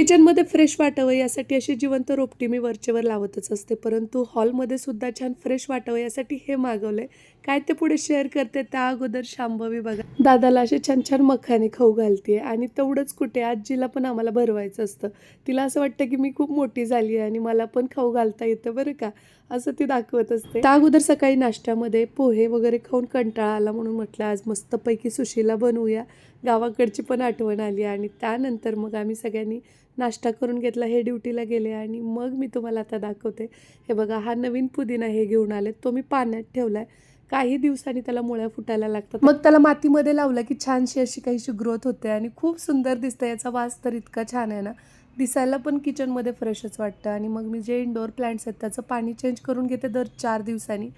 किचनमध्ये फ्रेश वाटावं यासाठी अशी जिवंत रोपटी मी वरचेवर लावतच असते, परंतु हॉलमध्ये सुद्धा छान फ्रेश वाटावं यासाठी हे मागवलंय. काय ते पुढे शेअर करते त्या अगोदर शांभवी बघा दादाला असे छान छान मखाने खाऊ घालते. आणि तेवढंच कुठे आजीला पण आम्हाला भरवायचं असतं. तिला असं वाटतं की मी खूप मोठी झाली आहे आणि मला पण खाऊ घालता येतं बरं का, असं ती दाखवत असते. त्या अगोदर सकाळी नाश्त्यामध्ये पोहे वगैरे खाऊन कंटाळा आला म्हणून म्हटलं आज मस्तपैकी सुशीला बनवूया. गावाकडची पण आठवण आली आणि त्यानंतर मग आम्ही सगळ्यांनी नाश्ता करून घेतला. हे ड्युटीला गेले आणि मग मी तुम्हाला आता दाखवते. हे बघा, हा नवीन पुदिना हे घेऊन आले. तो मी पाण्यात ठेवलाय. काही दिवसांनी त्याला मुळ्या फुटायला लागतात. मग त्याला मातीमध्ये लावलं की छानशी अशी काहीशी ग्रोथ होते आणि खूप सुंदर दिसतं. याचा वास तर इतका छान आहे ना, दिसायला पण किचनमध्ये फ्रेशच वाटतं. आणि मग मी जे इंडोर प्लांट्स आहेत त्याचं पाणी चेंज करून घेते दर 4 दिवसांनी.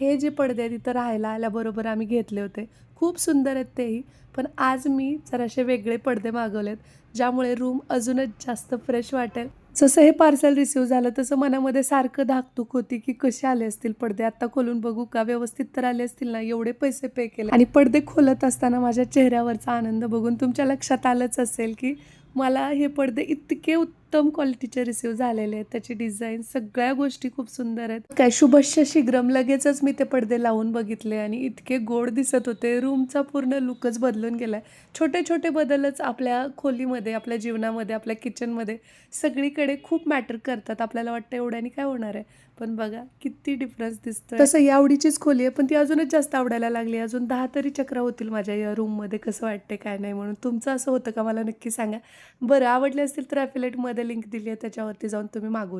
हे जे पडदे आहेत तिथं राहायला आल्याबरोबर आम्ही घेतले होते. खूप सुंदर आहेत तेही. पण आज मी जरासे वेगळे पडदे मागवलेत, ज्यामुळे रूम अजूनच जास्त फ्रेश वाटेल. जसं हे पार्सल रिसीव्ह झालं तसं मनामध्ये सारखं धाकधूक होती की कसे आले असतील पडदे, आता खोलून बघू का, व्यवस्थित तर आले असतील ना, एवढे पैसे पे केले. आणि पडदे खोलत असताना माझ्या चेहऱ्यावरचा आनंद बघून तुमच्या लक्षात आलंच असेल की मला हे पडदे इतके उत्तम क्वालिटीचे रिसीव्ह झालेले आहेत. त्याची डिझाईन सगळ्या गोष्टी खूप सुंदर आहेत. काय शुभस्य शीघ्रम, लगेचच मी ते पडदे लावून बघितले आणि इतके गोड दिसत होते. रूमचा पूर्ण लुकच बदलून गेलाय. छोटे छोटे बदलच आपल्या खोलीमध्ये, आपल्या जीवनामध्ये, आपल्या किचनमध्ये सगळीकडे खूप मॅटर करतात. आपल्याला वाटतं एवढ्याने काय होणार आहे, पण बघा किती डिफरन्स दिसतोय. तसं ही आवडीचीच खोली आहे, पण ती अजूनच जास्त आवडायला लागली. अजून 10 तरी चक्रा होतील माझ्या या रूममध्ये. कसं वाटते काय नाही म्हणून. तुमचं असं होतं का मला नक्की सांगा. बरं, आवडले असतील तर ॲफिलेटमध्ये लिंक दिली आहे, त्याच्यावरती जाऊन तुम्ही मागवू